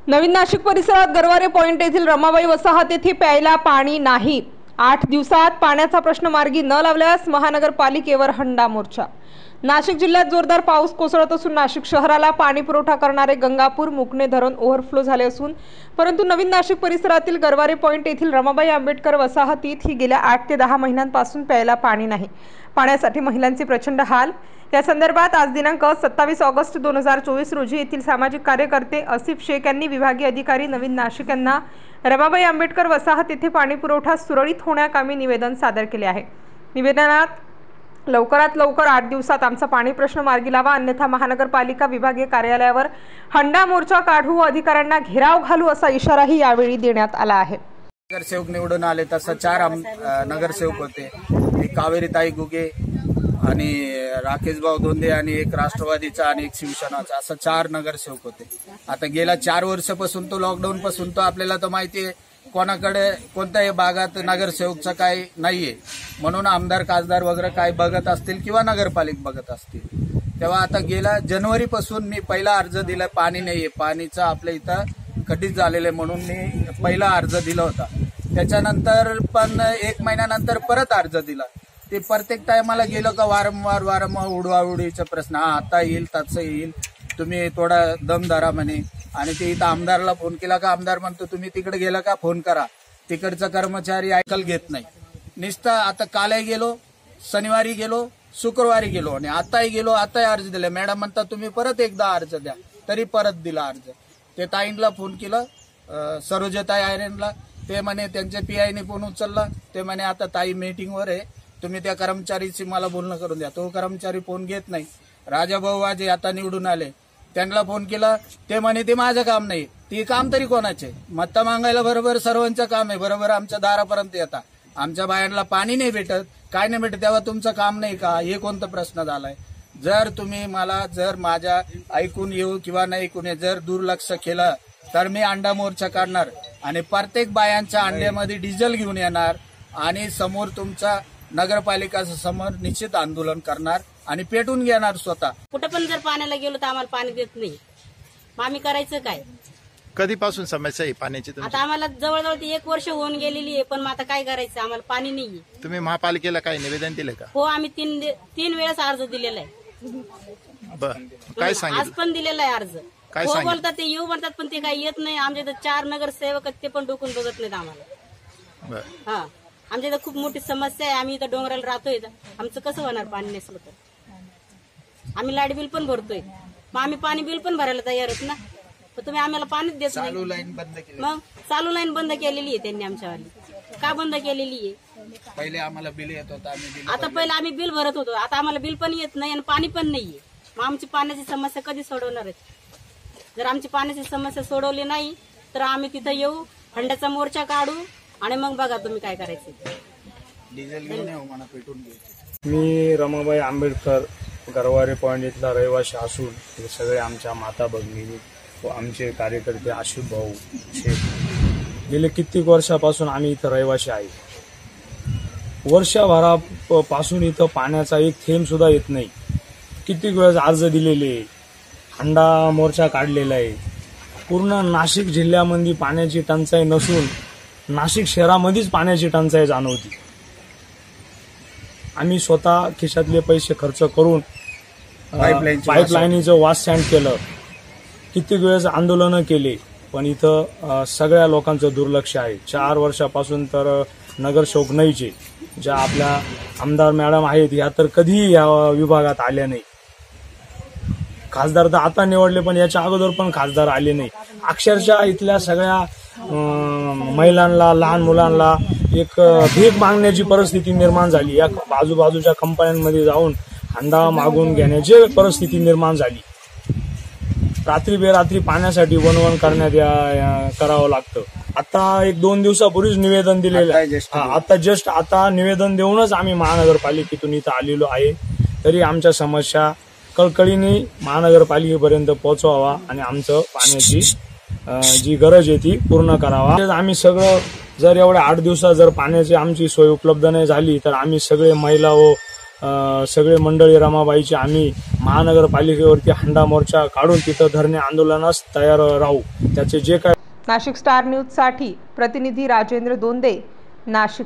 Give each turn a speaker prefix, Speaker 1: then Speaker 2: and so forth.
Speaker 1: नवीन नाशिक परिसरात गरवारे पॉइंट येथील रमाबाई वसाहत येथे प्यायला पाणी नाही। 8 दिवसात पाण्याचा प्रश्न मार्गी न लावल्यास महानगरपालिकेवर हंडा मोर्चा। नाशिक जिल्ह्यात जोरदार पाऊस कोसळत असून नाशिक शहराला पाणी पुरवठा करणारे गंगापूर मुकणे धरण ओव्हरफ्लो झाले असून परंतु नवीन नाशिक परिसरातील गरवारे पॉइंट येथील रमाबाई आंबेडकर वसाहतीत ही गेल्या 8 ते 10 महिन्यांपासून प्यायला पाणी नाही। पाण्यासाठी महिलांचे प्रचंड हाल। या संदर्भात आज दिनांक 27 ऑगस्ट 2024 रोजी येथील सामाजिक कार्यकर्ते आसिफ शेख यांनी विभागीय अधिकारी नवीन नाशिक यांना रमाबाई आंबेडकर वसाहत येथे पाणी पुरवठा सुरळीत होण्याकामी निवेदन सादर केले आहे। निवेदनात लवकरात लवकर 8 दिवसात आमचा पाणी प्रश्न मार्गी लावा, अन्यथा महानगरपालिका विभागीय कार्यालयावर हंडा मोर्चा काढू व अधिकाऱ्यांना घेराव घालू असा इशाराही यावेळी देण्यात आला आहे।
Speaker 2: नगरसेवक निवडून आले तसं 4 नगरसेवक होते, एक कावेरीताई गुगे आणि राकेश भाऊ धोंडे आणि एक राष्ट्रवादीचा आणि एक शिवसेनाचा, असं 4 नगरसेवक होते। आता गेल्या 4 वर्षापासून तो लॉकडाऊन पासून तो आपल्याला तर माहिती आहे कोणाकडे कोणत्याही भागात नगरसेवकचं काही नाहीये, म्हणून आमदार खासदार वगैरे काय बघत असतील किंवा नगरपालिका बघत असतील। तेव्हा आता गेल्या जानेवारी पासून मी पहिला अर्ज दिला, पाणी नाहीये, पाणीचा आपल्या इथं कधीच झालेलं म्हणून मी पहिला अर्ज दिला होता। त्याच्यानंतर पण 1 महिन्यानंतर परत अर्ज दिला। ते प्रत्येक टायमाला गेलं का वारंवार उडवाउडीचा प्रश्न, आता येईल तसं येईल, तुम्ही थोडा दम धरा म्हणे। आणि ते इथं आमदारला फोन केला का आमदार म्हणतो तुम्ही तिकडे गेला का फोन करा, तिकडचा कर्मचारी ऐकल घेत नाही। नुसतं आता कालही गेलो, शनिवारी गेलो, शुक्रवारी गेलो आणि आताही गेलो, आताही अर्ज दिला। मॅडम म्हणतात तुम्ही परत एकदा अर्ज द्या, तरी परत दिला अर्ज। ते ताईंना फोन केलं, सरोजताई आयरनला, ते म्हणे त्यांच्या पीआयने फोन उचलला, ते म्हणे आता ताई मीटिंगवर आहे, तुम्ही त्या कर्मचारीशी मला बोलणं करून द्या। तो कर्मचारी फोन घेत नाही। राजाभाऊ वाजे आता निवडून आले, त्यांना फोन केला, ते म्हणे ते माझं काम नाही, ते काम तरी कोणाचे, मत्ता मागायला बरोबर सर्वांचं काम आहे, बरोबर आमच्या दारापर्यंत येतात, आमच्या बायांना पाणी नाही भेटत, काय नाही भेटत, तेव्हा तुमचं काम नाही का, हे कोणता प्रश्न झालाय। जर तुम्ही मला जर माझ्या ऐकून येऊ किंवा नाही ऐकून येऊ जर दुर्लक्ष केलं तर मी अंडा मोर्चा काढणार आणि प्रत्येक बायांच्या अंड्यामध्ये डिझेल घेऊन येणार आणि समोर तुमचा नगरपालिका समोर निश्चित आंदोलन करणार आणि पेटून घेणार स्वतः।
Speaker 3: कुठं पण जर पाण्याला गेलो तर आम्हाला पाणी देत नाही, मग आम्ही करायचं काय?
Speaker 4: कधीपासून समस्या आहे पाण्याची?
Speaker 3: आता आम्हाला जवळजवळ 1 वर्ष होऊन गेलेली आहे, पण मग आता काय करायचं, आम्हाला पाणी नाहीये।
Speaker 4: तुम्ही महापालिकेला काय निवेदन दिलं का?
Speaker 3: हो, आम्ही 3 वेळेस अर्ज दिलेला आहे।
Speaker 4: काय सांगितलं?
Speaker 3: आज पण दिलेला आहे अर्ज।
Speaker 4: काय
Speaker 3: हो बोलतात, ते येऊ म्हणतात, पण ते काही येत नाही। आमच्या इथं 4 नगरसेवक ते पण डोकून बघत नाहीत आम्हाला। हा, आमच्या इथं खूप मोठी समस्या आहे, आम्ही इथं डोंगराला राहतोय, आमचं कसं होणार पाणी नसलं तर? आम्ही लाईट बिल पण भरतोय, मग आम्ही पाणी बिल पण भरायला तयार आहेत ना, पण तुम्ही आम्हाला पाणीच देत नाही। मग चालू लाईन बंद केलेली आहे त्यांनी आमच्यावाली, का बंद केलेली आहे?
Speaker 2: पहिले आम्हाला बिल येत होतं,
Speaker 3: आता पहिले आम्ही बिल भरत होतो, आता आम्हाला बिल पण येत नाही आणि पाणी पण नाहीये। मग आमची पाण्याची समस्या कधी सोडवणार आहे? जर आमची पाण्याची समस्या सोडवली नाही तर आम्ही तिथं येऊ, हंड्याचा मोर्चा काढू आणि मग बघा तुम्ही काय करायचं।
Speaker 2: डिझेल घेऊन येऊ म्हणा, पेटून घेऊ।
Speaker 5: मी रमाबाई आंबेडकर गरवारे पॉइंट इथला रहिवासी असून हे सगळे आमच्या माता भगिनी व आमचे कार्यकर्ते आसिफ भाऊ शेख गेले कित्येक वर्षापासून आम्ही इथं रहिवासी आहे। वर्षभरापासून इथं पाण्याचा एक थेंब सुद्धा येत नाही। कित्येक वेळेस अर्ज दिलेले, हंडा मोर्चा काढलेला आहे। पूर्ण नाशिक जिल्ह्यामध्ये पाण्याची टंचाई नसून नाशिक शहरामध्येच पाण्याची टंचाई जाणवती। आम्ही स्वतः खिशातले पैसे खर्च करून पाईपलाईनीचं वास स्टँड केलं, कित्येक वेळेस आंदोलनं केले, पण इथं सगळ्या लोकांचं दुर्लक्ष आहे। 4 वर्षापासून तर नगरसेवक नाहीचे, ज्या आपल्या आमदार मॅडम आहेत ह्या तर कधीही या विभागात आल्या नाही। खासदार तर आता निवडले, पण याच्या अगोदर पण खासदार आले नाही। अक्षरशः इथल्या सगळ्या महिलांना, लहान मुलांना एक भीक मागण्याची परिस्थिती निर्माण झाली। या आजूबाजूच्या कंपन्यांमध्ये जाऊन हंडा मागून घेण्याची परिस्थिती निर्माण झाली। रात्री बेरात्री पाण्यासाठी वणवण करावं लागतं। आता 1-2 दिवसापूर्वीच निवेदन दिलेलं आहे, आता निवेदन देऊनच आम्ही महानगरपालिकेतून इथं आलेलो आहे। तरी आमच्या समस्या कळकळीने महानगरपालिकेपर्यंत पोहोचवावा आणि आमचं पाण्याची जी गरज आहे ती पूर्ण करावा। आम्ही सगळं जर एवढ्या 8 दिवसात जर पाण्याची आमची सोय उपलब्ध नाही झाली तर आम्ही सगळे महिला व सगळे मंडळी रमाबाईचे आम्ही महानगरपालिकेवरती हंडा मोर्चा काढून तिथं धरणे आंदोलनास तयार राहू. त्याचे जे काय
Speaker 1: नाशिक स्टार न्यूज साठी प्रतिनिधी राजेंद्र दोंदे, नाशिक.